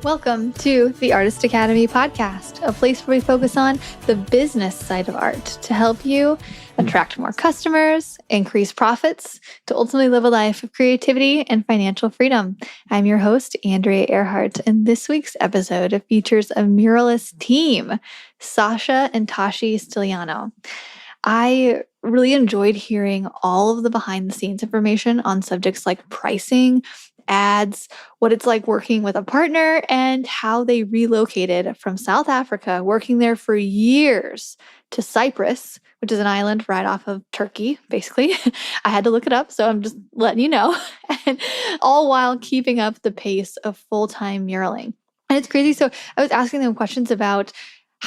Welcome to the Artist Academy podcast, a place where we focus on the business side of art to help you attract more customers, increase profits, to ultimately live a life of creativity and financial freedom. I'm your host, Andrea Earhart, and this week's episode features a muralist team, Sascha and Tashi Stylianou. I really enjoyed hearing all of the behind the scenes information on subjects like pricing, ads, what it's like working with a partner, and how they relocated from South Africa, working there for years, to Cyprus, which is an island right off of Turkey, basically. I had to look it up, so I'm just letting you know. And all while keeping up the pace of full-time muraling. And it's crazy. So I was asking them questions about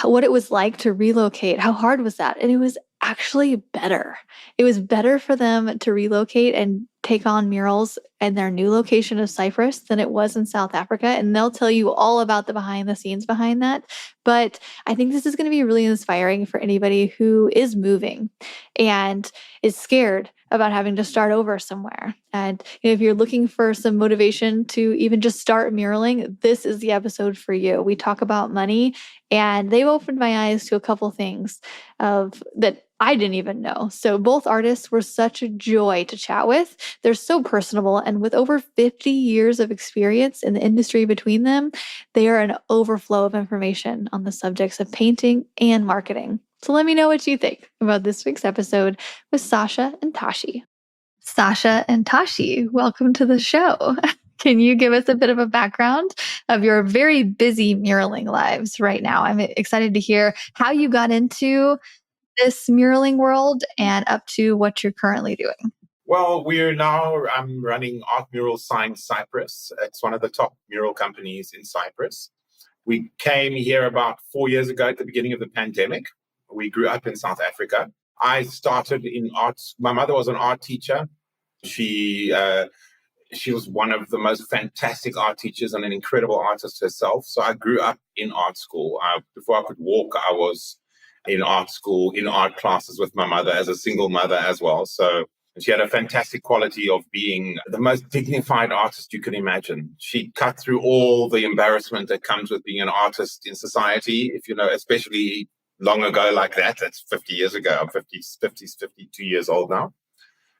what it was like to relocate. How hard was that? And it was actually better. It was better for them to relocate and take on murals in their new location of Cyprus than it was in South Africa. And they'll tell you all about the behind the scenes behind that. But I think this is going to be really inspiring for anybody who is moving and is scared about having to start over somewhere. And if you're looking for some motivation to even just start muraling, this is the episode for you. We talk about money, and they've opened my eyes to a couple things that I didn't even know. So both artists were such a joy to chat with. They're so personable, and with over 50 years of experience in the industry between them, they are an overflow of information on the subjects of painting and marketing. So let me know what you think about this week's episode with Sascha and Tashi. Sascha and Tashi, welcome to the show. Can you give us a bit of a background of your very busy muraling lives right now? I'm excited to hear how you got into this muraling world and up to what you're currently doing. Well, I'm running Art Mural Signs Cyprus. It's one of the top mural companies in Cyprus. We came here about 4 years ago at the beginning of the pandemic. We grew up in South Africa. I started in art. My mother was an art teacher. She was one of the most fantastic art teachers and an incredible artist herself. So I grew up in art school. Before I could walk, I was in art school, in art classes with my mother as a single mother as well. So she had a fantastic quality of being the most dignified artist you can imagine. She cut through all the embarrassment that comes with being an artist in society, if you know, especially long ago like that. That's 50 years ago. I'm 52 years old now.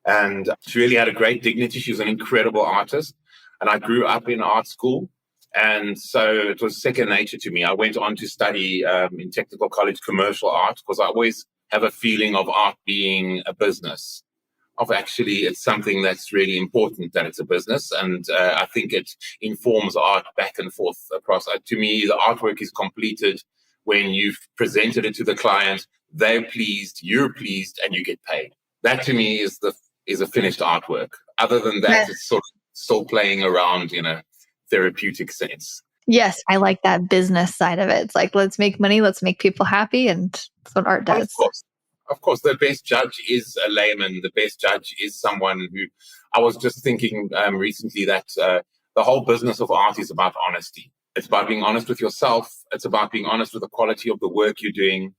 And she really had a great dignity. She was an incredible artist. And I grew up in art school. And so it was second nature to me. I went on to study in technical college commercial art because I always have a feeling of art being a business. It's something that's really important that it's a business. And I think it informs art back and forth across. To me, the artwork is completed when you've presented it to the client, they're pleased, you're pleased, and you get paid. That to me is a finished artwork. Other than that, It's sort of still playing around in a therapeutic sense. Yes, I like that business side of it. It's like, let's make money, let's make people happy, and that's what art does. Of course, the best judge is a layman. The best judge is someone who, I was just thinking recently that the whole business of art is about honesty. It's about being honest with yourself. It's about being honest with the quality of the work you're doing.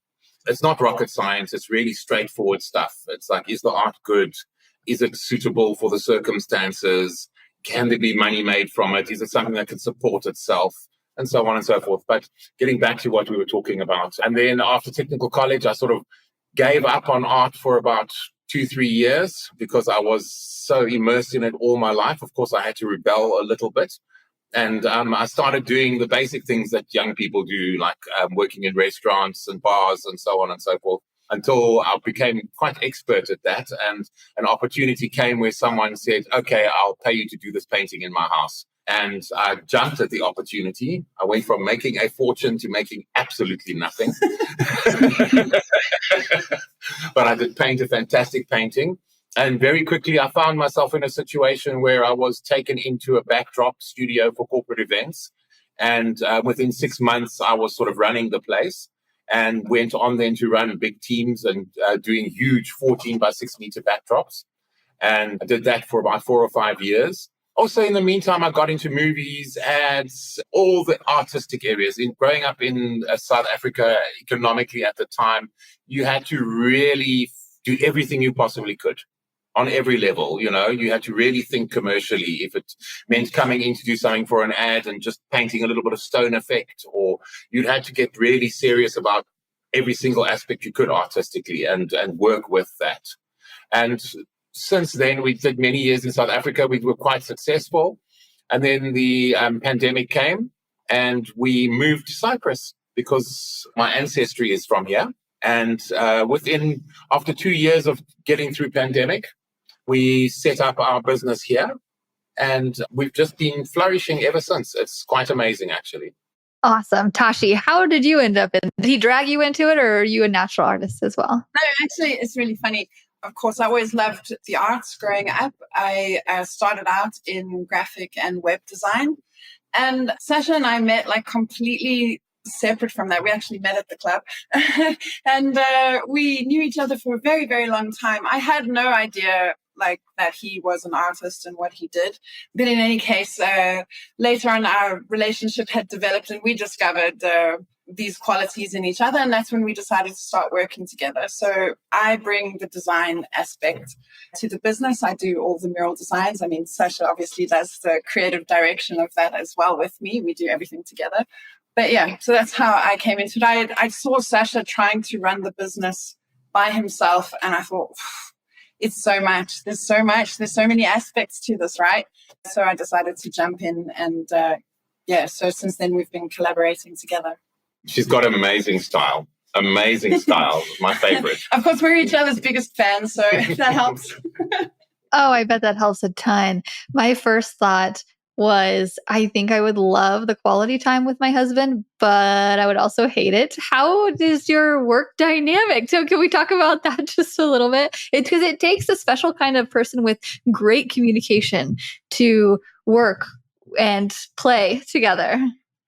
It's not rocket science. It's really straightforward stuff. It's like, is the art good? Is it suitable for the circumstances? Can there be money made from it? Is it something that can support itself? And so on and so forth. But getting back to what we were talking about. And then after technical college, I sort of gave up on art for about 2-3 years because I was so immersed in it all my life. Of course, I had to rebel a little bit. And I started doing the basic things that young people do, like working in restaurants and bars and so on and so forth, until I became quite expert at that. And an opportunity came where someone said, okay, I'll pay you to do this painting in my house. And I jumped at the opportunity. I went from making a fortune to making absolutely nothing. But I did paint a fantastic painting. And very quickly, I found myself in a situation where I was taken into a backdrop studio for corporate events. And within 6 months, I was sort of running the place and went on then to run big teams and doing huge 14 by 6 meter backdrops. And I did that for about 4 or 5 years. Also, in the meantime, I got into movies, ads, all the artistic areas. Growing up in South Africa, economically at the time, you had to really do everything you possibly could on every level. You had to really think commercially. If it meant coming in to do something for an ad and just painting a little bit of stone effect, or you'd had to get really serious about every single aspect you could artistically and work with that. And since then, we did many years in South Africa. We were quite successful. And then the pandemic came and we moved to Cyprus because my ancestry is from here. And after 2 years of getting through pandemic, we set up our business here, and we've just been flourishing ever since. It's quite amazing, actually. Awesome. Tashi, how did you end up in? Did he drag you into it, or are you a natural artist as well? No, actually, it's really funny. Of course, I always loved the arts growing up. I started out in graphic and web design. And Sascha and I met like completely separate from that. We actually met at the club. And we knew each other for a very, very long time. I had no idea like that he was an artist and what he did. But in any case, later on, our relationship had developed and we discovered these qualities in each other. And that's when we decided to start working together. So I bring the design aspect to the business. I do all the mural designs. I mean, Sascha obviously does the creative direction of that as well with me. We do everything together. But yeah, so that's how I came into it. I saw Sascha trying to run the business by himself. And I thought, it's so much. There's so much. There's so many aspects to this, right? So I decided to jump in. And so since then, we've been collaborating together. She's got amazing style. Amazing style. My favorite. Of course, we're each other's biggest fans, so that helps. Oh, I bet that helps a ton. My first thought was, I think I would love the quality time with my husband, but I would also hate it. How is your work dynamic? So can we talk about that just a little bit? Because it takes a special kind of person with great communication to work and play together.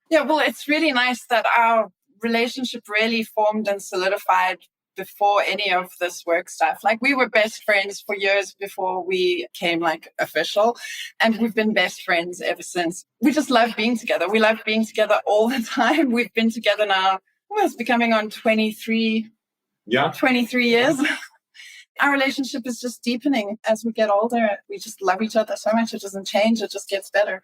Yeah, well, it's really nice that our relationship really formed and solidified before any of this work stuff. Like, we were best friends for years before we came like official, and we've been best friends ever since. We just love being together. We love being together all the time. We've been together now, it's becoming on 23 years. Our relationship is just deepening as we get older. We just love each other so much. It doesn't change. It just gets better.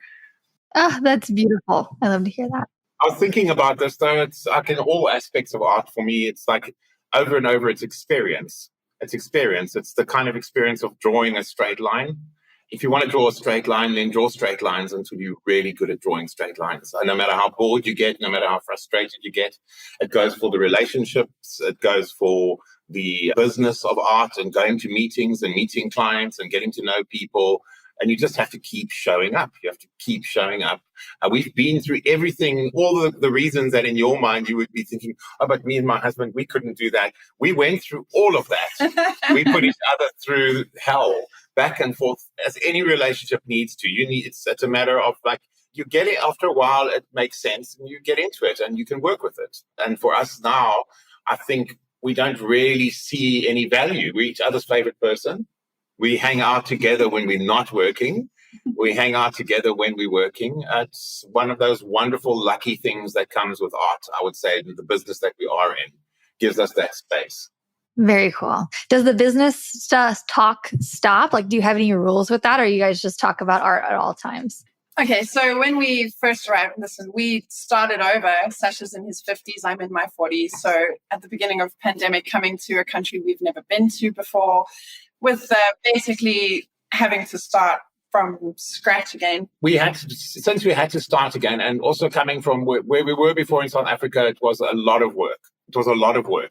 Oh, that's beautiful. I love to hear that. I was thinking about this, though. It's like in all aspects of art for me, it's like over and over, it's experience. It's experience. It's the kind of experience of drawing a straight line. If you want to draw a straight line, then draw straight lines until you're really good at drawing straight lines. And no matter how bored you get, no matter how frustrated you get, it goes for the relationships, it goes for the business of art and going to meetings and meeting clients and getting to know people. And you just have to keep showing up. You have to keep showing up. We've been through everything, all the reasons that in your mind you would be thinking, oh, but me and my husband, we couldn't do that. We went through all of that. We put each other through hell, back and forth, as any relationship needs to. It's a matter of like, you get it after a while, it makes sense, and you get into it and you can work with it. And for us now, I think we don't really see any value. We're each other's favorite person. We hang out together when we're not working. We hang out together when we're working. It's one of those wonderful, lucky things that comes with art, I would say. The business that we are in gives us that space. Very cool. Does the business talk stop? Like, do you have any rules with that, or you guys just talk about art at all times? Okay, so when we first arrived, we started over. Sascha's in his 50s, I'm in my 40s. So at the beginning of pandemic, coming to a country we've never been to before, with basically having to start from scratch again. Since we had to start again, and also coming from where we were before in South Africa, it was a lot of work.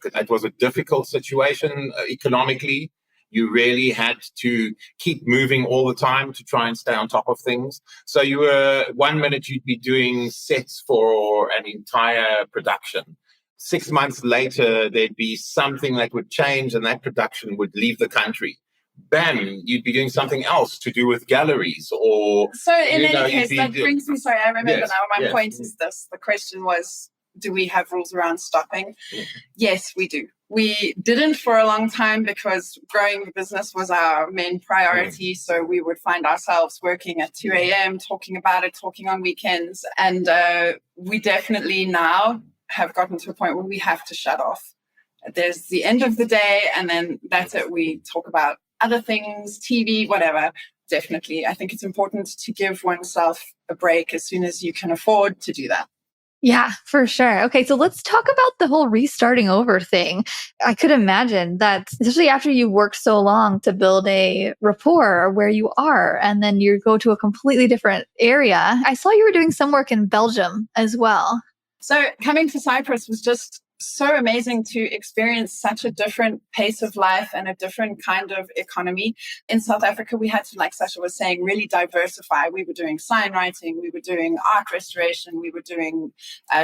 It was a difficult situation economically. You really had to keep moving all the time to try and stay on top of things. So you were, 1 minute you'd be doing sets for an entire production. 6 months later, there'd be something that would change and that production would leave the country. Bam, you'd be doing something else to do with galleries or... So in any case, that brings me... Sorry, I remember now. My point is this. The question was, do we have rules around stopping? Yes, we do. We didn't for a long time because growing the business was our main priority. So we would find ourselves working at 2 a.m., talking about it, talking on weekends. And we definitely now have gotten to a point where we have to shut off. There's the end of the day, and then that's it. We talk about other things, TV, whatever. Definitely. I think it's important to give oneself a break as soon as you can afford to do that. Yeah, for sure. Okay, so let's talk about the whole restarting over thing. I could imagine that, especially after you worked so long to build a rapport where you are, and then you go to a completely different area. I saw you were doing some work in Belgium as well. So coming to Cyprus was just so amazing to experience such a different pace of life and a different kind of economy. In South Africa, we had to, like Sascha was saying, really diversify. We were doing sign writing, we were doing art restoration, we were doing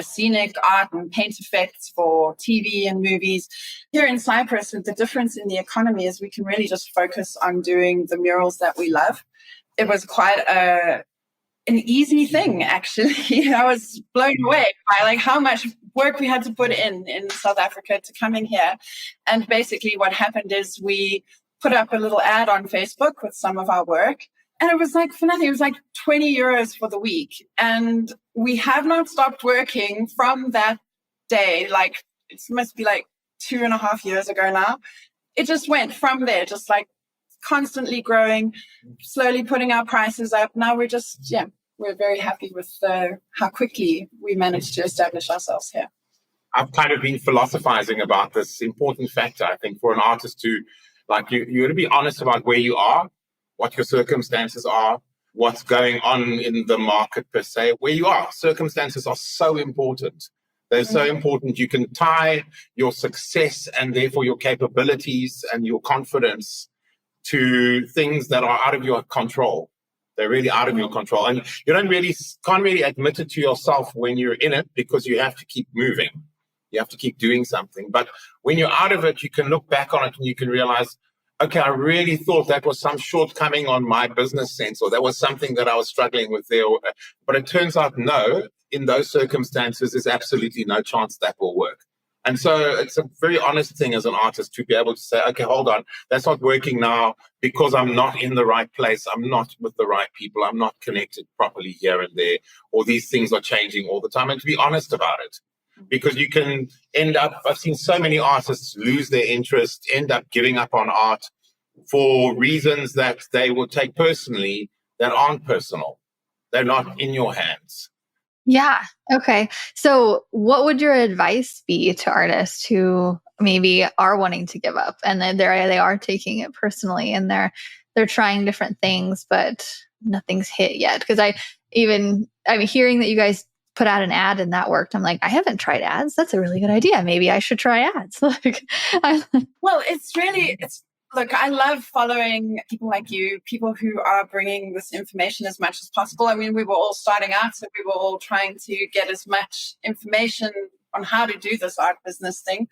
scenic art and paint effects for TV and movies. Here in Cyprus, the difference in the economy is we can really just focus on doing the murals that we love. It was quite an easy thing, actually. I was blown away by like how much work we had to put in South Africa to come in here. And basically what happened is we put up a little ad on Facebook with some of our work, and it was like for nothing. It was like 20 euros for the week. And we have not stopped working from that day. Like it must be like 2.5 years ago now. It just went from there, just like constantly growing, slowly putting our prices up. Now we're just, we're very happy with how quickly we managed to establish ourselves here. I've kind of been philosophizing about this important factor, I think, for an artist to, like, you got to be honest about where you are, what your circumstances are, what's going on in the market per se, where you are. Circumstances are so important. They're so important. You can tie your success and therefore your capabilities and your confidence to things that are out of your control. They're really out of your control. And you can't really admit it to yourself when you're in it, because you have to keep moving. You have to keep doing something. But when you're out of it, you can look back on it and you can realize, okay, I really thought that was some shortcoming on my business sense, or that was something that I was struggling with there. But it turns out, no, in those circumstances, there's absolutely no chance that will work. And so it's a very honest thing as an artist to be able to say, okay, hold on, that's not working now because I'm not in the right place. I'm not with the right people. I'm not connected properly here and there, or these things are changing all the time. And to be honest about it, because you can end up, I've seen so many artists lose their interest, end up giving up on art for reasons that they will take personally that aren't personal. They're not in your hands. Yeah. Okay. So what would your advice be to artists who maybe are wanting to give up, and then they are taking it personally, and they're trying different things, but nothing's hit yet? Because I'm hearing that you guys put out an ad and that worked. I'm like, I haven't tried ads. That's a really good idea. Maybe I should try ads. Well, look, I love following people like you, people who are bringing this information as much as possible. I mean, we were all starting out, so we were all trying to get as much information on how to do this art business thing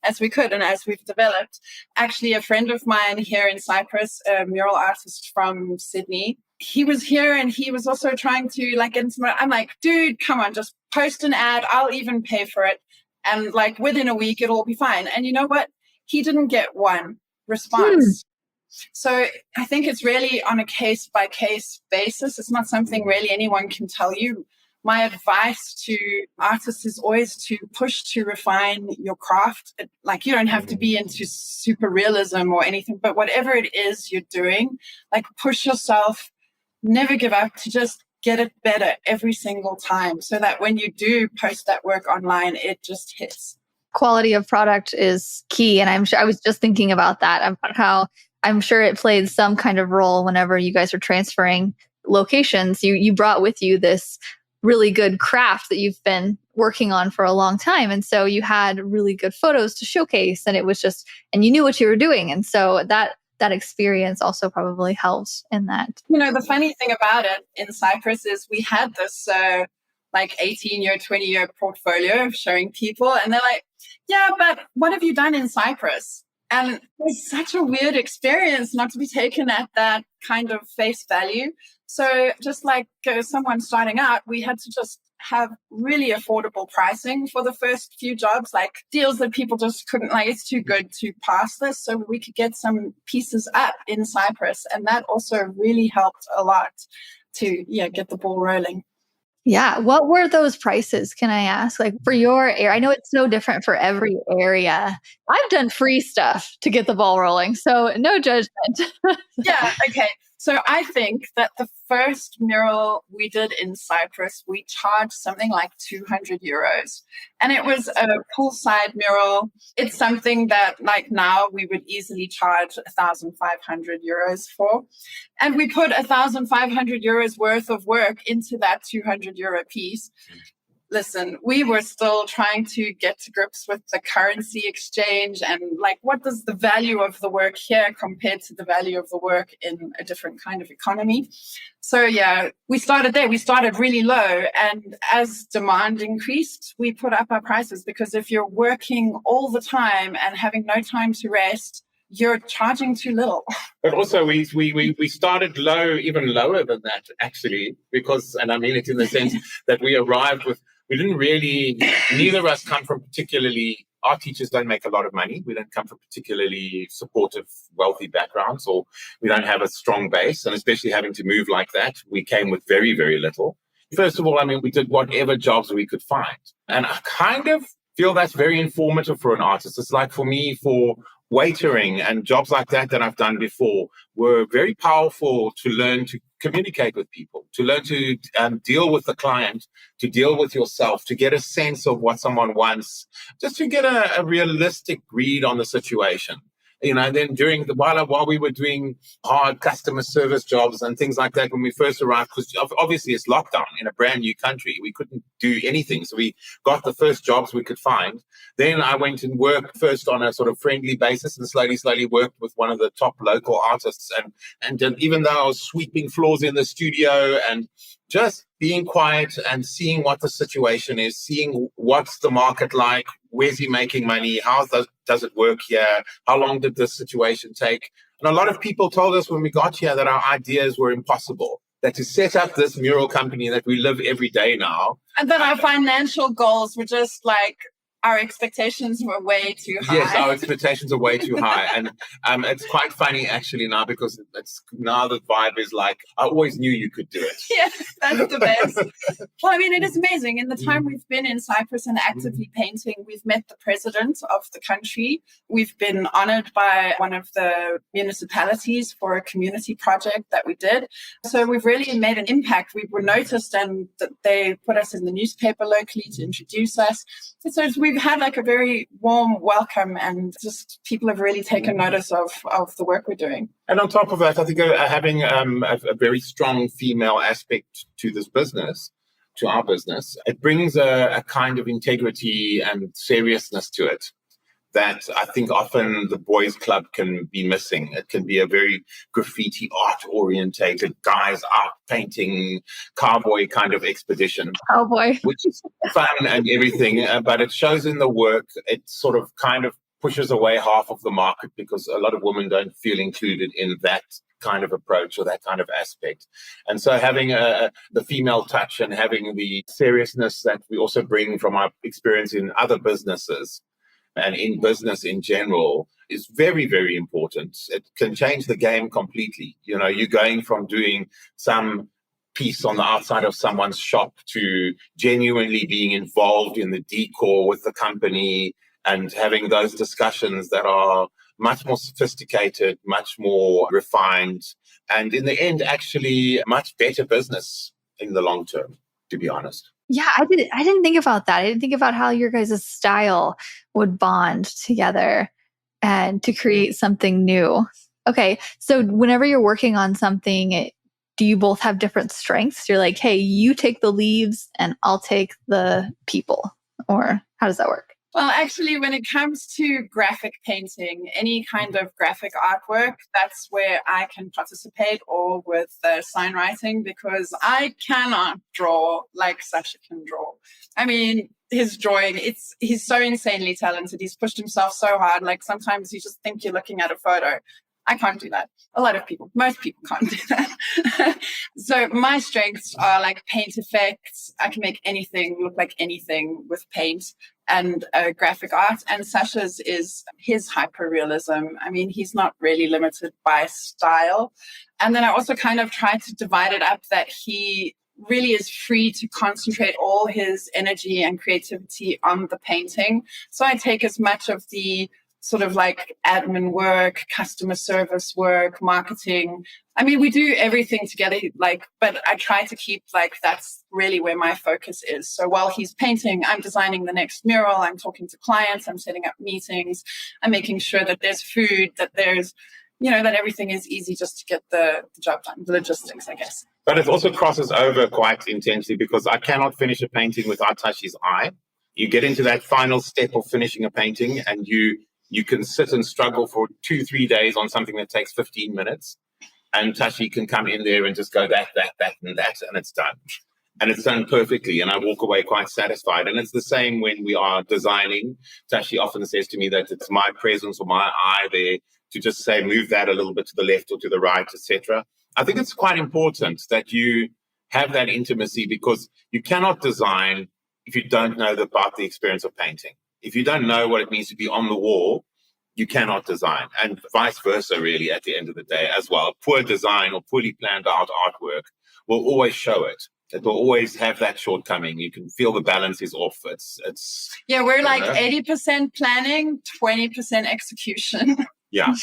as we could and as we've developed. Actually, a friend of mine here in Cyprus, a mural artist from Sydney, he was here and he was also trying to get into I'm like, dude, come on, just post an ad. I'll even pay for it. And within a week, it'll be fine. And you know what? He didn't get one response. So I think it's really on a case-by-case basis. It's not something really anyone can tell you. My advice to artists is always to push to refine your craft. You don't have to be into super realism or anything, but whatever it is you're doing, push yourself, never give up, to just get it better every single time, so that when you do post that work online, it just hits. Quality of product is key. And I was just thinking about that, about how I'm sure it played some kind of role whenever you guys are transferring locations. You brought with you this really good craft that you've been working on for a long time. And so you had really good photos to showcase, and it was and you knew what you were doing. And so that experience also probably helps in that. The funny thing about it in Cyprus is we had this 18-year, 20-year portfolio of showing people, and they're like, yeah, but what have you done in Cyprus? And it's such a weird experience not to be taken at that kind of face value. So just someone starting out, we had to just have really affordable pricing for the first few jobs, deals that people just couldn't, it's too good to pass this. So we could get some pieces up in Cyprus. And that also really helped a lot to get the ball rolling. Yeah. What were those prices? Can I ask? Like for your area, I know it's so different for every area. I've done free stuff to get the ball rolling. So no judgment. Yeah, okay. So I think that the first mural we did in Cyprus, we charged something like 200 euros. And it was a poolside mural. It's something that like now we would easily charge 1,500 euros for. And we put 1,500 euros worth of work into that 200 euro piece. Listen, we were still trying to get to grips with the currency exchange and like, what does the value of the work here compared to the value of the work in a different kind of economy? So yeah, we started there. We started really low. And as demand increased, we put up our prices because if you're working all the time and having no time to rest, you're charging too little. But also we started low, even lower than that actually, because, and I mean it in the sense that we arrived with, we didn't really, neither of us come from particularly, our teachers don't make a lot of money. We don't come from particularly supportive, wealthy backgrounds, or we don't have a strong base. And especially having to move like that, we came with very, very little. First of all, I mean, we did whatever jobs we could find. And I kind of feel that's very informative for an artist. It's like for me, for waitering and jobs like that I've done before were very powerful to learn to communicate with people, to learn to deal with the client, to deal with yourself, to get a sense of what someone wants, just to get a realistic read on the situation. You know, and then during the while we were doing hard customer service jobs and things like that when we first arrived, because obviously it's lockdown in a brand new country, we couldn't do anything. So we got the first jobs we could find. Then I went and worked first on a sort of friendly basis and slowly worked with one of the top local artists. And even though I was sweeping floors in the studio and just being quiet and seeing what the situation is, seeing what's the market like, where's he making money, how does it work here, how long did this situation take? And a lot of people told us when we got here that our ideas were impossible, that to set up this mural company that we live every day now. And then our financial goals were just like, our expectations were way too high. Yes, our expectations are way too high. And it's quite funny actually now because it's now the vibe is like, I always knew you could do it. Yeah, that's the best. Well, I mean, it is amazing. In the time we've been in Cyprus and actively painting, we've met the president of the country. We've been honored by one of the municipalities for a community project that we did. So we've really made an impact. We were noticed and they put us in the newspaper locally to introduce us. So we've had like a very warm welcome and just people have really taken notice of the work we're doing. And on top of that, I think having a very strong female aspect to this business, to our business, it brings a kind of integrity and seriousness to it that I think often the boys' club can be missing. It can be a very graffiti art orientated, guys out painting, cowboy kind of expedition. Cowboy. Which is fun and everything, but it shows in the work. It sort of kind of pushes away half of the market because a lot of women don't feel included in that kind of approach or that kind of aspect. And so having the female touch and having the seriousness that we also bring from our experience in other businesses and in business in general is very, very important. It can change the game completely. You know, you're going from doing some piece on the outside of someone's shop to genuinely being involved in the decor with the company and having those discussions that are much more sophisticated, much more refined, and in the end, actually much better business in the long term, to be honest. Yeah, I didn't think about that. I didn't think about how your guys' style would bond together and to create something new. Okay, so whenever you're working on something, do you both have different strengths? You're like, hey, you take the leaves and I'll take the people. Or how does that work? Well, actually, when it comes to graphic painting, any kind of graphic artwork, that's where I can participate, or with sign writing, because I cannot draw like Sascha can draw. I mean, his drawing, he's so insanely talented. He's pushed himself so hard. Like sometimes you just think you're looking at a photo. I can't do that. A lot of people, most people can't do that. So my strengths are like paint effects. I can make anything look like anything with paint and graphic art. And Sascha's is his hyperrealism. I mean, he's not really limited by style. And then I also kind of try to divide it up that he really is free to concentrate all his energy and creativity on the painting. So I take as much of the sort of like admin work, customer service work, marketing. I mean, we do everything together, but I try to keep that's really where my focus is. So while he's painting, I'm designing the next mural, I'm talking to clients, I'm setting up meetings, I'm making sure that there's food, that there's, that everything is easy just to get the job done, the logistics, I guess. But it also crosses over quite intensely because I cannot finish a painting without Tashi's eye. You get into that final step of finishing a painting and you can sit and struggle for 2-3 days on something that takes 15 minutes. And Tashi can come in there and just go that, and it's done. And it's done perfectly. And I walk away quite satisfied. And it's the same when we are designing. Tashi often says to me that it's my presence or my eye there to just say, move that a little bit to the left or to the right, etc. I think it's quite important that you have that intimacy because you cannot design if you don't know about the experience of painting. If you don't know what it means to be on the wall, you cannot design. And vice versa, really, at the end of the day as well. Poor design or poorly planned out artwork will always show it. It will always have that shortcoming. You can feel the balance is off. Yeah, we're 80% planning, 20% execution. Yeah.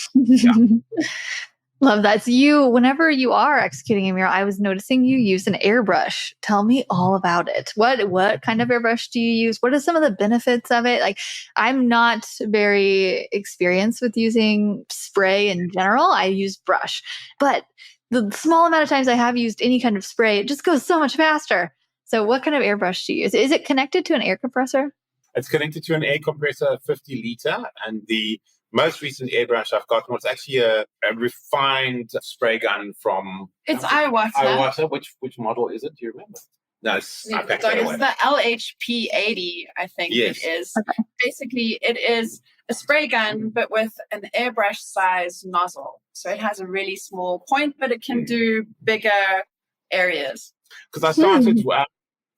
Love that. So whenever you are executing a mural, I was noticing you use an airbrush. Tell me all about it. What kind of airbrush do you use? What are some of the benefits of it? I'm not very experienced with using spray in general. I use brush, but the small amount of times I have used any kind of spray, it just goes so much faster. So what kind of airbrush do you use? Is it connected to an air compressor? It's connected to an air compressor, 50 liter, and the most recent airbrush I've got was actually a refined spray gun from... It's Iwata. Which model is it? Do you remember? No, it's the LHP 80, I think it is. Okay. Basically, it is a spray gun, but with an airbrush size nozzle. So it has a really small point, but it can do bigger areas. Because I started...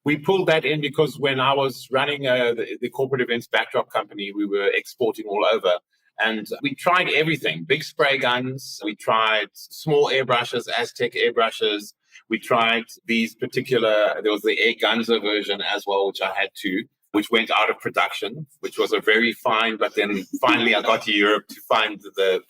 We pulled that in because when I was running the corporate events backdrop company, we were exporting all over. And we tried everything, big spray guns. We tried small airbrushes, Aztec airbrushes. We tried there was the Air Gunzer version as well, which I had too, which went out of production, which was a very fine, but then finally I got to Europe to find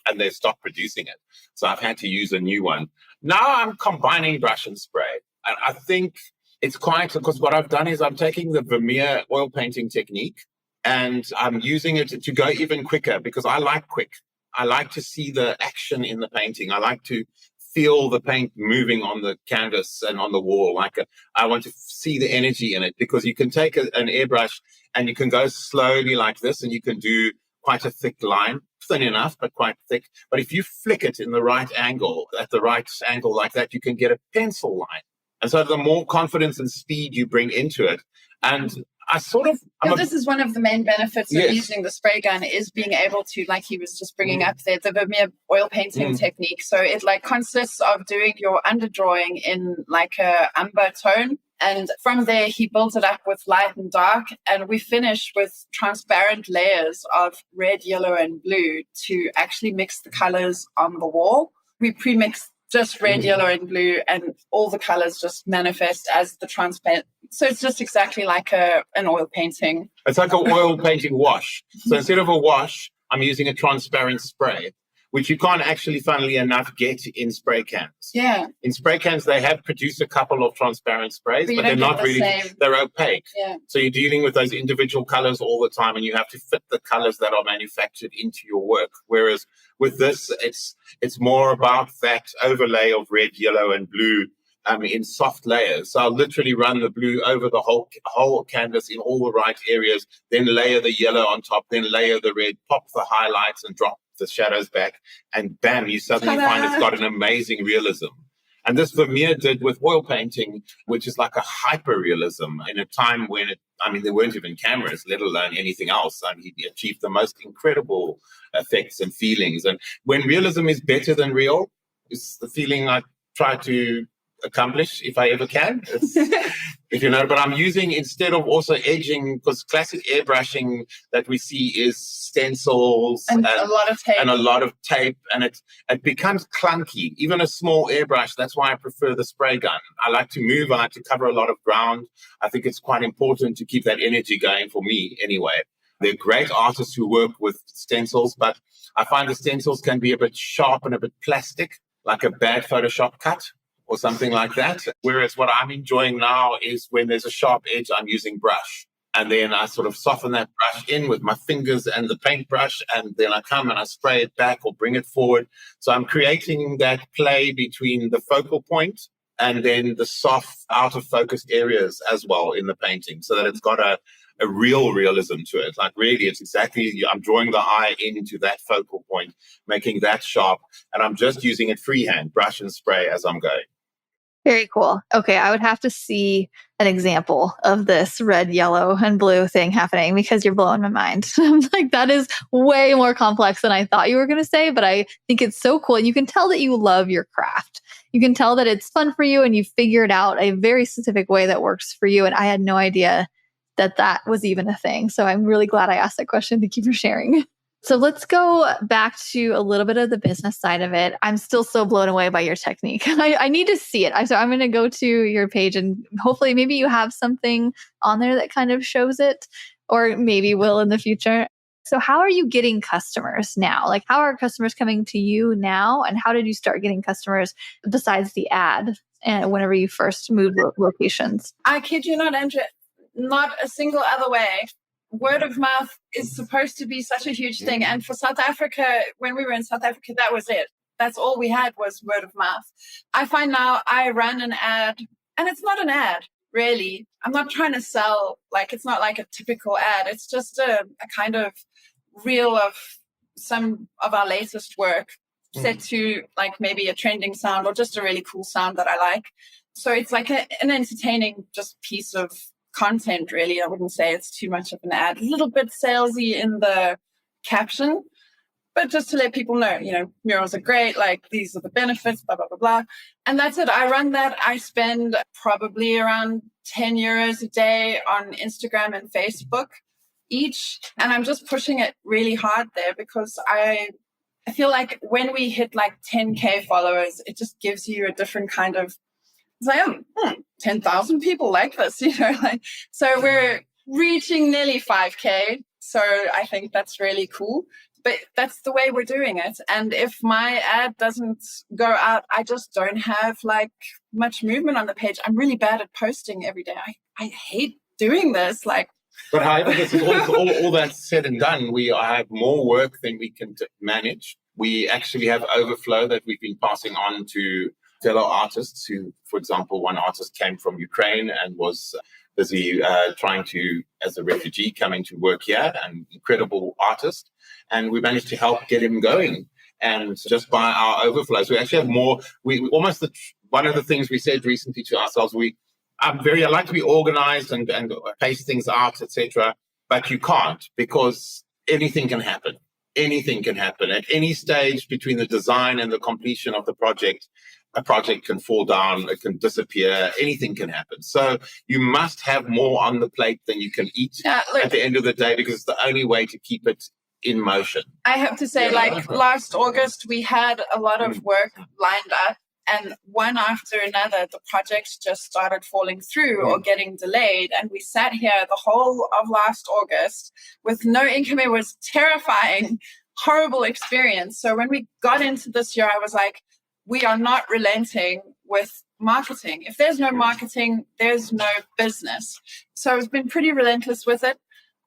and they stopped producing it. So I've had to use a new one. Now I'm combining brush and spray. And I think it's because what I've done is I'm taking the Vermeer oil painting technique and I'm using it to go even quicker because I like quick. I like to see the action in the painting. I like to feel the paint moving on the canvas and on the wall. I want to see the energy in it because you can take an airbrush and you can go slowly like this and you can do quite a thick line, thin enough, but quite thick. But if you flick it in the right angle, at the right angle like that, you can get a pencil line. And so the more confidence and speed you bring into it, and this is one of the main benefits of using the spray gun is being able to, like he was just bringing up there, the Vermeer oil painting technique. So it consists of doing your underdrawing in a umber tone. And from there, he builds it up with light and dark. And we finish with transparent layers of red, yellow, and blue to actually mix the colors on the wall. We pre-mix just red, yellow, and blue, and all the colors just manifest as the transparent. So it's just exactly like an oil painting. It's like an oil painting wash. So instead of a wash, I'm using a transparent spray, which you can't actually, funnily enough, get in spray cans. Yeah. In spray cans, they have produced a couple of transparent sprays, but they're not really, they're opaque. Yeah. So you're dealing with those individual colors all the time, and you have to fit the colors that are manufactured into your work. Whereas with this, it's more about that overlay of red, yellow, and blue in soft layers. So I'll literally run the blue over the whole canvas in all the right areas, then layer the yellow on top, then layer the red, pop the highlights and drop the shadows back, and bam, you suddenly find it's got an amazing realism. And this Vermeer did with oil painting, which is like a hyper-realism in a time when there weren't even cameras, let alone anything else. He achieved the most incredible effects and feelings. And when realism is better than real, it's the feeling I try to accomplish if I ever can. If you know, but I'm using, instead of also edging, because classic airbrushing that we see is stencils and a lot of tape, and it becomes clunky. Even a small airbrush, that's why I prefer the spray gun. I like to move, I like to cover a lot of ground. I think it's quite important to keep that energy going, for me anyway. They're great artists who work with stencils, but I find the stencils can be a bit sharp and a bit plastic, like a bad Photoshop cut or something like that. Whereas what I'm enjoying now is when there's a sharp edge, I'm using brush. And then I sort of soften that brush in with my fingers and the paintbrush, and then I come and I spray it back or bring it forward. So I'm creating that play between the focal point and then the soft, out of focus areas as well in the painting, so that it's got a real realism to it. Like really, it's exactly, I'm drawing the eye into that focal point, making that sharp, and I'm just using it freehand, brush and spray as I'm going. Very cool. Okay, I would have to see an example of this red, yellow, and blue thing happening, because you're blowing my mind. I'm like, that is way more complex than I thought you were going to say, but I think it's so cool. And you can tell that you love your craft. You can tell that it's fun for you, and you figured out a very specific way that works for you. And I had no idea that that was even a thing. So I'm really glad I asked that question. Thank you for sharing. So let's go back to a little bit of the business side of it. I'm still so blown away by your technique. I need to see it. So I'm going to go to your page, and hopefully maybe you have something on there that kind of shows it, or maybe will in the future. So how are you getting customers now? Like, how are customers coming to you now? And how did you start getting customers besides the ad and whenever you first moved locations? I kid you not, Andrea, not a single other way. Word of mouth is supposed to be such a huge thing. And for South Africa, when we were in South Africa, that was it. That's all we had was word of mouth. I find now I run an ad, and it's not an ad, really. I'm not trying to sell, like, it's not like a typical ad. It's just a kind of reel of some of our latest work set to like maybe a trending sound or just a really cool sound that I like. So it's like an entertaining just piece of content, really. I wouldn't say it's too much of an ad. A little bit salesy in the caption, but just to let people know, you know, murals are great, like these are the benefits, blah, blah, blah, blah. And that's it. I run that. I spend probably around 10 euros a day on Instagram and Facebook each. And I'm just pushing it really hard there, because I feel like when we hit like 10K followers, it just gives you a different kind of, it's like, 10,000 people like this, you know, like, so we're reaching nearly 5K. So I think that's really cool, but that's the way we're doing it. And if my ad doesn't go out, I just don't have like much movement on the page. I'm really bad at posting every day. I hate doing this. Like, but however, this is all that's said and done, we have more work than we can manage. We actually have overflow that we've been passing on to fellow artists who, for example, one artist came from Ukraine and was busy trying to, as a refugee, coming to work here, an incredible artist. And we managed to help get him going. And just by our overflows, we actually have more. One of the things we said recently to ourselves, I like to be organized and pace things out, etc. But you can't, because anything can happen. Anything can happen at any stage between the design and the completion of the project. A project can fall down, it can disappear, anything can happen. So you must have more on the plate than you can eat at the end of the day, because it's the only way to keep it in motion. I have to say, last August, we had a lot of work lined up, and one after another, the projects just started falling through or getting delayed. And we sat here the whole of last August with no income. It was terrifying, horrible experience. So when we got into this year, I was like, we are not relenting with marketing. If there's no marketing, there's no business. So I've been pretty relentless with it.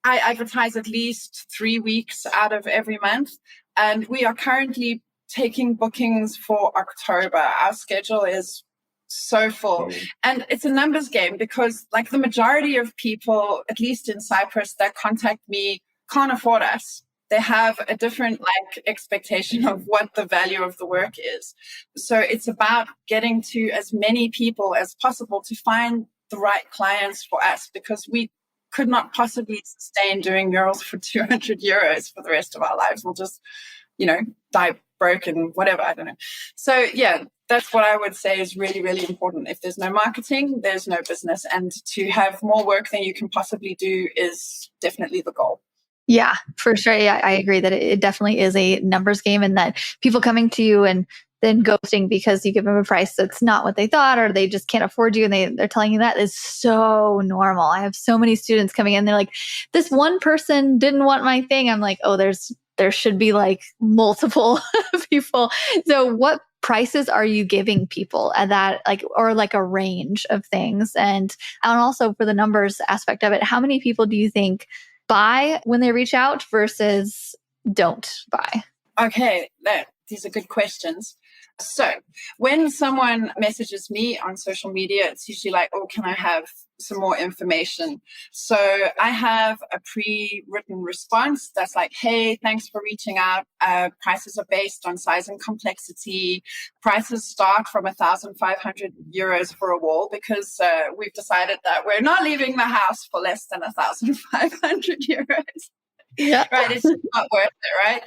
I advertise at least 3 weeks out of every month. And we are currently taking bookings for October. Our schedule is so full. And it's a numbers game, because like the majority of people, at least in Cyprus, that contact me can't afford us. They have a different like expectation of what the value of the work is. So it's about getting to as many people as possible to find the right clients for us, because we could not possibly sustain doing murals for 200 euros for the rest of our lives. We'll just, you know, die broke and whatever, I don't know. So yeah, That's what I would say is really, really important. If there's no marketing, there's no business. And to have more work than you can possibly do is definitely the goal. Yeah, for sure. Yeah, I agree that it definitely is a numbers game, and that people coming to you and then ghosting because you give them a price that's not what they thought, or they just can't afford you, and they're telling you that is so normal. I have so many students coming in, they're like, this one person didn't want my thing. I'm like, oh, there should be like multiple people. So what prices are you giving people at that, like, or like a range of things? And also for the numbers aspect of it, how many people do you think buy when they reach out versus don't buy? Okay, these are good questions. So when someone messages me on social media, it's usually like, oh, can I have some more information? So I have a pre-written response that's like, hey, thanks for reaching out. Prices are based on size and complexity. Prices start from 1,500 euros for a wall, because we've decided that we're not leaving the house for less than 1,500 euros. Yeah. Right? It's just not worth it, right?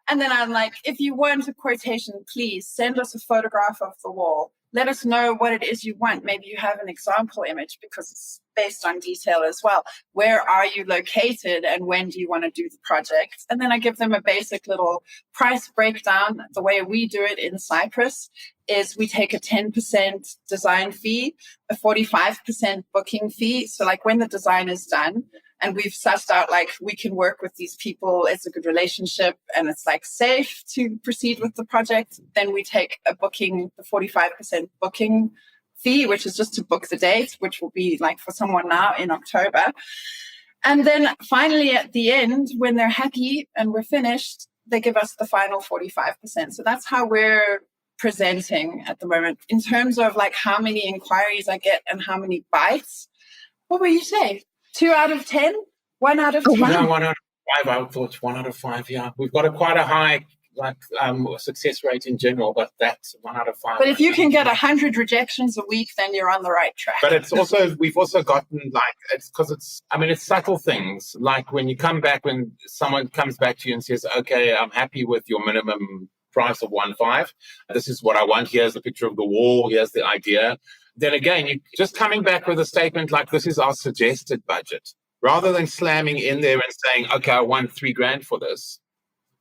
And then I'm like, if you want a quotation, please send us a photograph of the wall. Let us know what it is you want. Maybe you have an example image, because it's based on detail as well. Where are you located and when do you want to do the project? And then I give them a basic little price breakdown. The way we do it in Cyprus is we take a 10% design fee, a 45% booking fee. So like when the design is done, and we've sussed out, like, we can work with these people, it's a good relationship, and it's like safe to proceed with the project, then we take a booking, the 45% booking fee, which is just to book the date, which will be like for someone now in October. And then finally at the end, when they're happy and we're finished, they give us the final 45%. So that's how we're presenting at the moment. In terms of like how many inquiries I get and how many bites, what would you say? 2 out of 10? 1 out of 10? No, 1 out of 5. I would thought 1 out of 5. Yeah, we've got quite a high success rate in general, but that's 1 out of 5. But if you can get 100 rejections a week, then you're on the right track. But it's also, we've also gotten it's because it's subtle things. Like when you come back, when someone comes back to you and says, okay, I'm happy with your minimum price of 1.5. This is what I want. Here's the picture of the wall. Here's the idea. Then again, you just coming back with a statement like, this is our suggested budget, rather than slamming in there and saying, okay, I want $3,000 for this.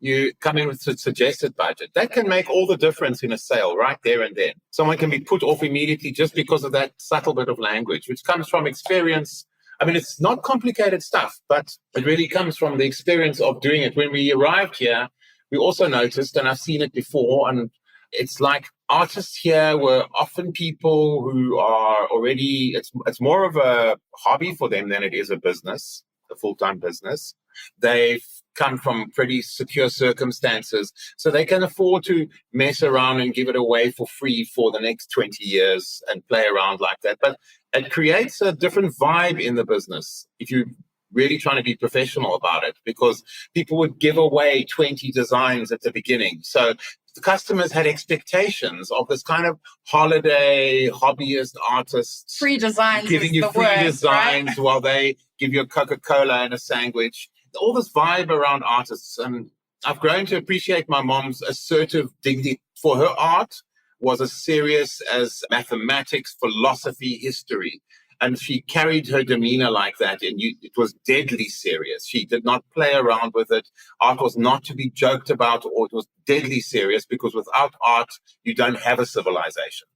You come in with a suggested budget. That can make all the difference in a sale right there and then. Someone can be put off immediately just because of that subtle bit of language, which comes from experience. I mean, it's not complicated stuff, but it really comes from the experience of doing it. When we arrived here, we also noticed, and I've seen it before, and it's like artists here were often people who are already, it's more of a hobby for them than it is a business, a full-time business. They've come from pretty secure circumstances, so they can afford to mess around and give it away for free for the next 20 years and play around like that. But it creates a different vibe in the business if you really trying to be professional about it, because people would give away 20 designs at the beginning. So the customers had expectations of this kind of holiday hobbyist artists free designs, giving you free designs, right? While they give you a Coca-Cola and a sandwich. All this vibe around artists. And I've grown to appreciate my mom's assertive dignity. For her, art was as serious as mathematics, philosophy, history. And she carried her demeanor like that, and it was deadly serious. She did not play around with it. Art was not to be joked about, or it was deadly serious, because without art, you don't have a civilization.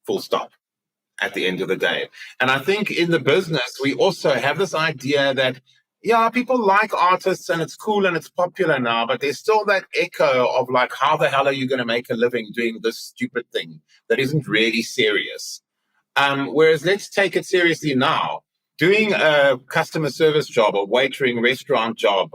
Full stop. At the end of the day. And I think in the business, we also have this idea that, yeah, people like artists and it's cool and it's popular now, but there's still that echo of like, how the hell are you going to make a living doing this stupid thing that isn't really serious? Whereas let's take it seriously now. Doing a customer service job, a waitering restaurant job,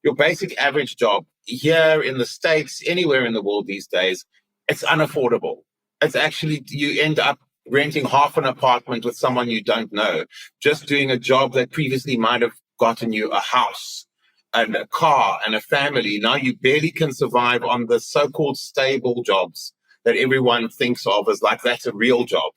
your basic average job here in the States, anywhere in the world these days, it's unaffordable. It's actually, you end up renting half an apartment with someone you don't know, just doing a job that previously might have gotten you a house and a car and a family. Now you barely can survive on the so-called stable jobs that everyone thinks of as like, that's a real job.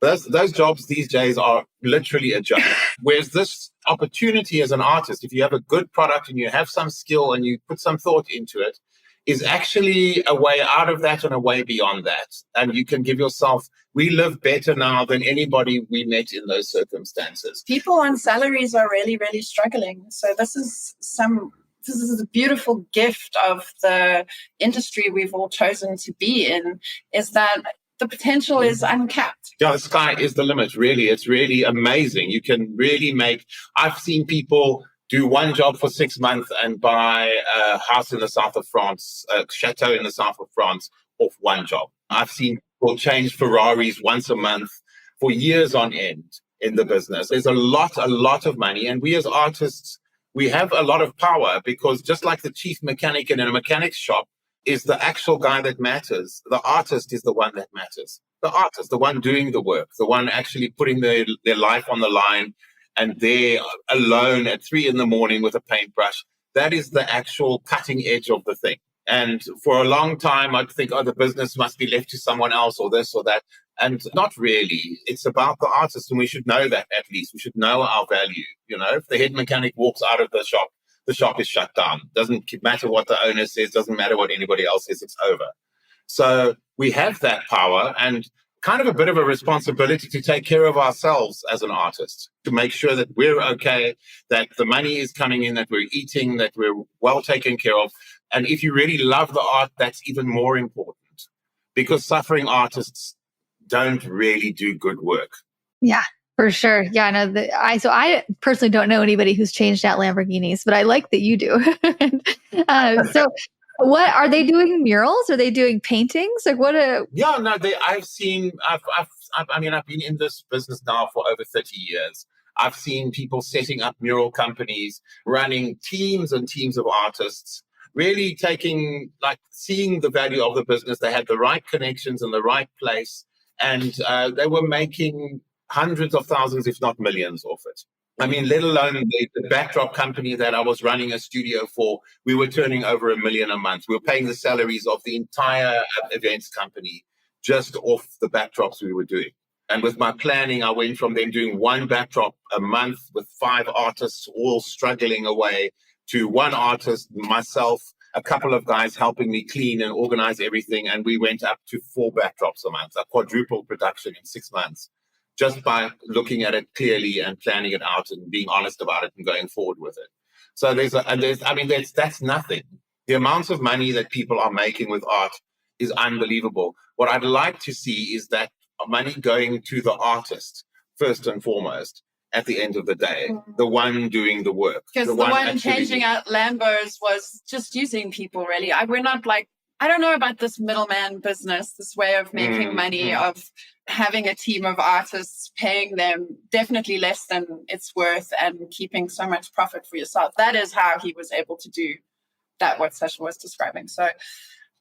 Those jobs these days are literally a joke. Whereas this opportunity as an artist, if you have a good product and you have some skill and you put some thought into it, is actually a way out of that and a way beyond that. And you can give yourself, we live better now than anybody we met in those circumstances. People on salaries are really, really struggling. So this is a beautiful gift of the industry we've all chosen to be in, is that the potential is uncapped. Yeah, the sky is the limit, really. It's really amazing. You can really I've seen people do one job for 6 months and buy a house in the south of France, a chateau in the south of France off one job. I've seen people change Ferraris once a month for years on end in the business. There's a lot of money. And we as artists, we have a lot of power, because just like the chief mechanic in a mechanic's shop is the actual guy that matters, the artist is the one that matters. The artist, the one doing the work, the one actually putting their life on the line, and they're alone at 3 a.m. with a paintbrush. That is the actual cutting edge of the thing. And for a long time, I'd think, the business must be left to someone else or this or that. And not really. It's about the artist, and we should know that at least. We should know our value. If the head mechanic walks out of the shop is shut down. Doesn't matter what the owner says, doesn't matter what anybody else says, it's over. So we have that power and kind of a bit of a responsibility to take care of ourselves as an artist, to make sure that we're okay, that the money is coming in, that we're eating, that we're well taken care of. And if you really love the art, that's even more important, because suffering artists don't really do good work. Yeah, for sure. Yeah, no, I personally don't know anybody who's changed out Lamborghinis, but I like that you do. So what are they doing? Murals? Are they doing paintings? Like what? Yeah, no, I've been in this business now for over 30 years. I've seen people setting up mural companies, running teams and teams of artists, really seeing the value of the business. They had the right connections in the right place, and they were making hundreds of thousands, if not millions, off it. Let alone the backdrop company that I was running a studio for, we were turning over $1 million a month. We were paying the salaries of the entire events company just off the backdrops we were doing. And with my planning, I went from them doing one backdrop a month with 5 artists all struggling away to one artist, myself, a couple of guys helping me clean and organize everything. And we went up to 4 backdrops a month, a quadruple production in 6 months, just by looking at it clearly and planning it out and being honest about it and going forward with it. So that's nothing. The amounts of money that people are making with art is unbelievable. What I'd like to see is that money going to the artist first and foremost at the end of the day, the one doing the work. Because the one changing out Lambos was just using people, really. We're not I don't know about this middleman business, this way of making money, of having a team of artists, paying them definitely less than it's worth and keeping so much profit for yourself. That is how he was able to do that, what Sascha was describing. So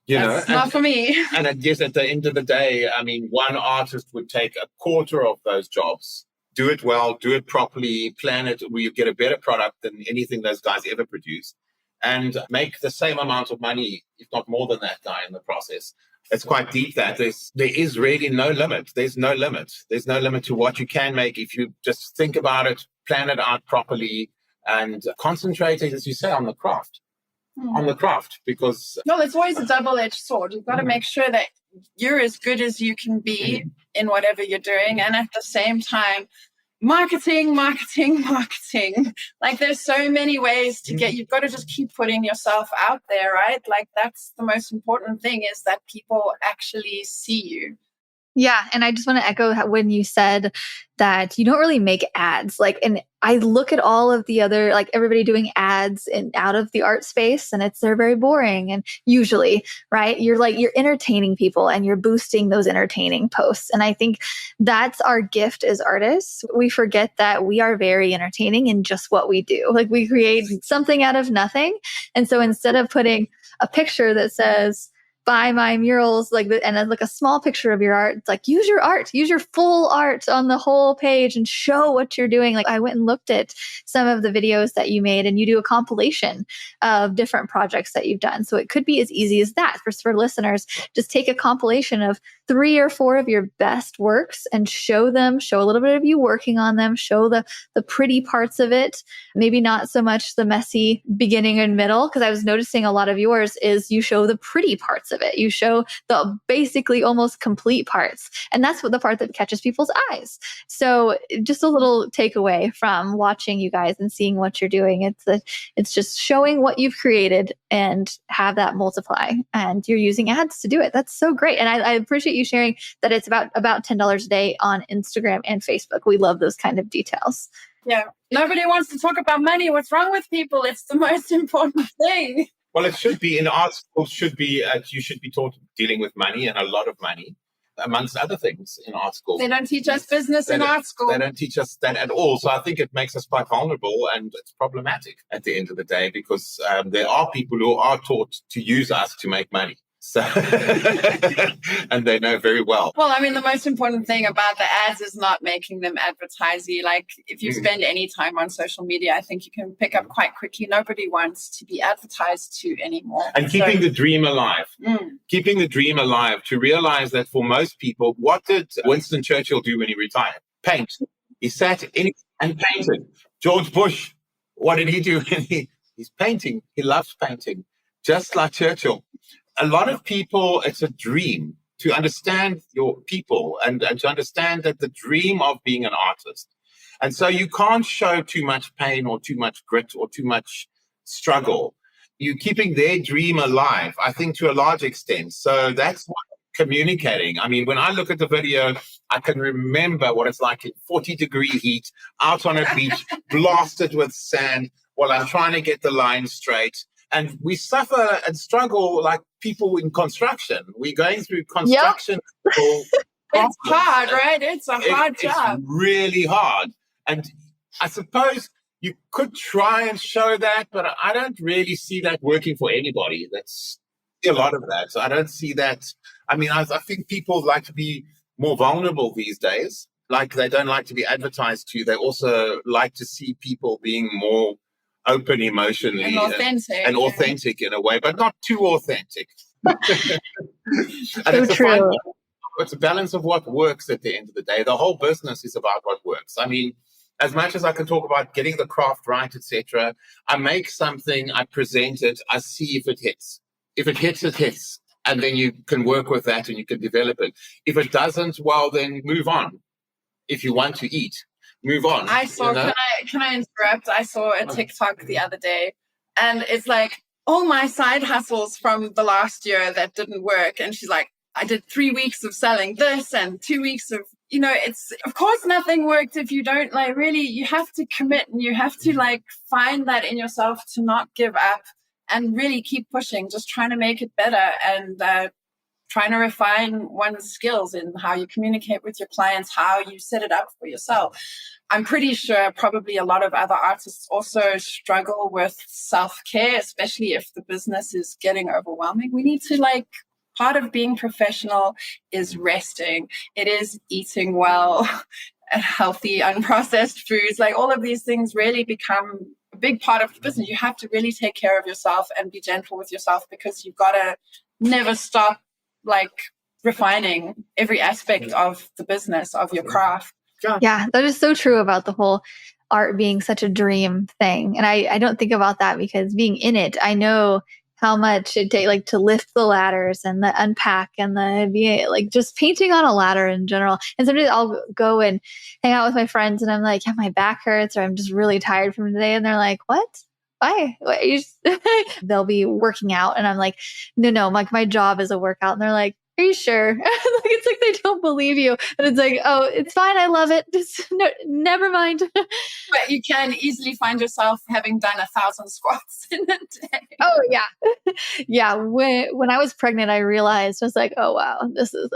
that's not for me. And I guess at the end of the day, one artist would take a quarter of those jobs, do it well, do it properly, plan it where you get a better product than anything those guys ever produce, and make the same amount of money, if not more than that guy in the process. It's quite deep that there is really no limit. There's no limit. There's no limit to what you can make if you just think about it, plan it out properly, and concentrate, as you say, on the craft. On the craft, because... Well, it's always a double-edged sword. You've got to make sure that you're as good as you can be in whatever you're doing, and at the same time, marketing. There's so many ways to you've got to just keep putting yourself out there, right? That's the most important thing, is that people actually see you. Yeah. And I just want to echo when you said that you don't really make ads. And I look at all of the other, everybody doing ads out of the art space, and they're very boring. And usually, right, you're entertaining people and you're boosting those entertaining posts. And I think that's our gift as artists. We forget that we are very entertaining in just what we do. We create something out of nothing. And so instead of putting a picture that says buy my murals, like, and then like a small picture of your art. It's like, use your art, use your full art on the whole page and show what you're doing. Like, I went and looked at some of the videos that you made, and you do a compilation of different projects that you've done. So it could be as easy as that for listeners. Just take a compilation of 3 or 4 of your best works and show them, show a little bit of you working on them, show the pretty parts of it, maybe not so much the messy beginning and middle, because I was noticing a lot of yours is you show the pretty parts of it. You show the basically almost complete parts. And that's what the part that catches people's eyes. So just a little takeaway from watching you guys and seeing what you're doing. It's just showing what you've created and have that multiply. And you're using ads to do it. That's so great. And I appreciate you sharing that it's about $10 a day on Instagram and Facebook. We love those kind of details. Yeah. Nobody wants to talk about money. What's wrong with people? It's the most important thing. Well, it should be in art school. You should be taught dealing with money, and a lot of money, amongst other things in art school. They don't teach us business in art school. They don't teach us that at all. So I think it makes us quite vulnerable, and it's problematic at the end of the day, because there are people who are taught to use us to make money. So, and they know very well. Well, I mean, the most important thing about the ads is not making them advertising. Like, if you spend any time on social media, I think you can pick up quite quickly. Nobody wants to be advertised to anymore. And keeping the dream alive. Keeping the dream alive, to realize that for most people, what did Winston Churchill do when he retired? Paint. He sat in and painted. George Bush, what did he do when he's painting? He loves painting, just like Churchill. A lot of people, it's a dream to understand your people and to understand that the dream of being an artist. And so you can't show too much pain or too much grit or too much struggle. You're keeping their dream alive, I think, to a large extent. So that's what communicating. I mean, when I look at the video, I can remember what it's like in 40-degree heat, out on a beach, blasted with sand, while I'm trying to get the line straight. And we suffer and struggle like people in construction. We're going through construction. Yep. It's hard, right? It's a hard job. It's really hard. And I suppose you could try and show that, but I don't really see that working for anybody. That's a lot of that. So I don't see that. I mean, I think people like to be more vulnerable these days. Like, they don't like to be advertised to. They also like to see people being more open emotionally and authentic in a way, but not too authentic. So it's true. It's a balance of what works at the end of the day. The whole business is about what works. I mean, as much as I can talk about getting the craft right, etc., I make something, I present it, I see if it hits. If it hits, it hits. And then you can work with that and you can develop it. If it doesn't, well, then move on. If you want to eat, move on. I saw, can I interrupt? I saw a TikTok the other day, and it's like all my side hustles from the last year that didn't work. And she's like, I did 3 weeks of selling this and 2 weeks of, it's, of course, nothing worked if you don't really, you have to commit, and you have to find that in yourself to not give up and really keep pushing, just trying to make it better and trying to refine one's skills in how you communicate with your clients, how you set it up for yourself. I'm pretty sure probably a lot of other artists also struggle with self-care, especially if the business is getting overwhelming. We need to part of being professional is resting. It is eating well, healthy, unprocessed foods. All of these things really become a big part of the business. You have to really take care of yourself and be gentle with yourself, because you've got to never stop refining every aspect of the business, of your craft. Yeah, that is so true about the whole art being such a dream thing. And I don't think about that, because being in it, I know how much it takes to lift the ladders and the unpack and the just painting on a ladder in general. And sometimes I'll go and hang out with my friends and I'm like, yeah, my back hurts, or I'm just really tired from today. And they're like, what? Why? They'll be working out and I'm like, no, my job is a workout. And they're like, are you sure? It's like they don't believe you. And it's like, oh, it's fine. I love it. Just never mind. But you can easily find yourself having done 1,000 squats in a day. Oh, yeah. Yeah. When I was pregnant, I realized, I was like, oh, wow, this is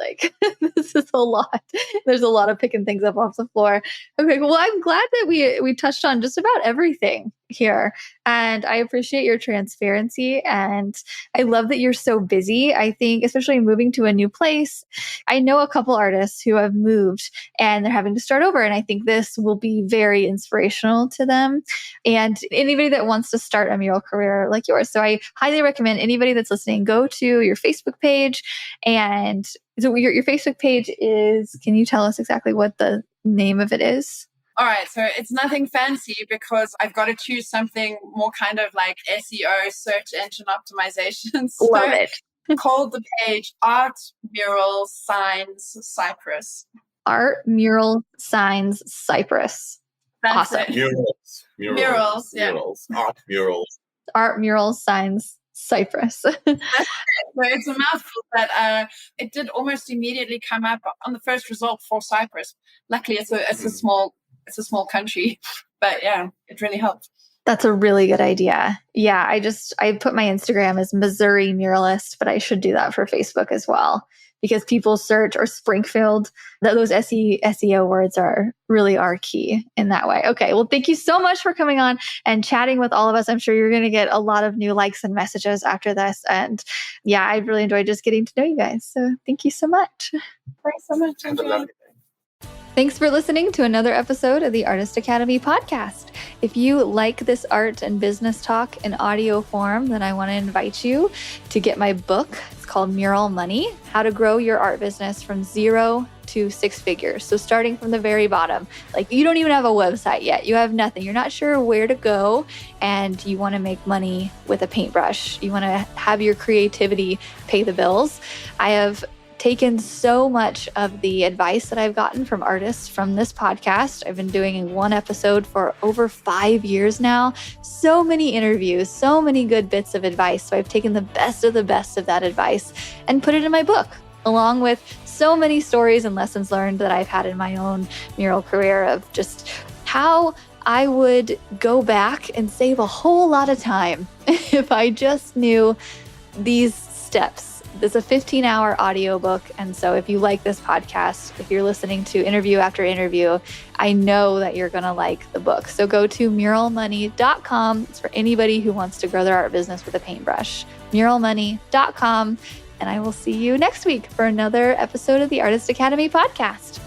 this is a lot. There's a lot of picking things up off the floor. Okay, well, I'm glad that we touched on just about everything here. And I appreciate your transparency. And I love that you're so busy. I think, especially moving to a new place, I know a couple artists who have moved and they're having to start over. And I think this will be very inspirational to them and anybody that wants to start a mural career like yours. So I highly recommend anybody that's listening, go to your Facebook page. And so your Facebook page is, can you tell us exactly what the name of it is? All right, so it's nothing fancy because I've got to choose something more kind of like SEO, search engine optimization. So Love it. called the page Art Mural Signs Cyprus. Art Mural Signs Cyprus. That's Awesome. it. Murals. Yeah. Art murals. Art Mural Signs Cyprus. So it's a mouthful, but it did almost immediately come up on the first result for Cyprus. Luckily, it's a small country, but yeah, it really helped. That's a really good idea. Yeah, I put my Instagram as Missouri Muralist, but I should do that for Facebook as well because people search or Springfield. Those SEO words are key in that way. Okay, well, thank you so much for coming on and chatting with all of us. I'm sure you're going to get a lot of new likes and messages after this. And yeah, I really enjoyed just getting to know you guys. So thank you so much. Thanks so much. Have a lovely day. Thanks for listening to another episode of the Artist Academy podcast. If you like this art and business talk in audio form, then I want to invite you to get my book. It's called Mural Money, How to Grow Your Art Business from 0 to 6 figures. So starting from the very bottom, like you don't even have a website yet. You have nothing. You're not sure where to go and you want to make money with a paintbrush. You want to have your creativity pay the bills. I have taken so much of the advice that I've gotten from artists from this podcast. I've been doing one episode for over 5 years now. So many interviews, so many good bits of advice. So I've taken the best of that advice and put it in my book, along with so many stories and lessons learned that I've had in my own mural career of just how I would go back and save a whole lot of time if I just knew these steps. It's a 15-hour audiobook. And so if you like this podcast, if you're listening to interview after interview, I know that you're going to like the book. So go to muralmoney.com. It's for anybody who wants to grow their art business with a paintbrush. Muralmoney.com. And I will see you next week for another episode of the Artist Academy podcast.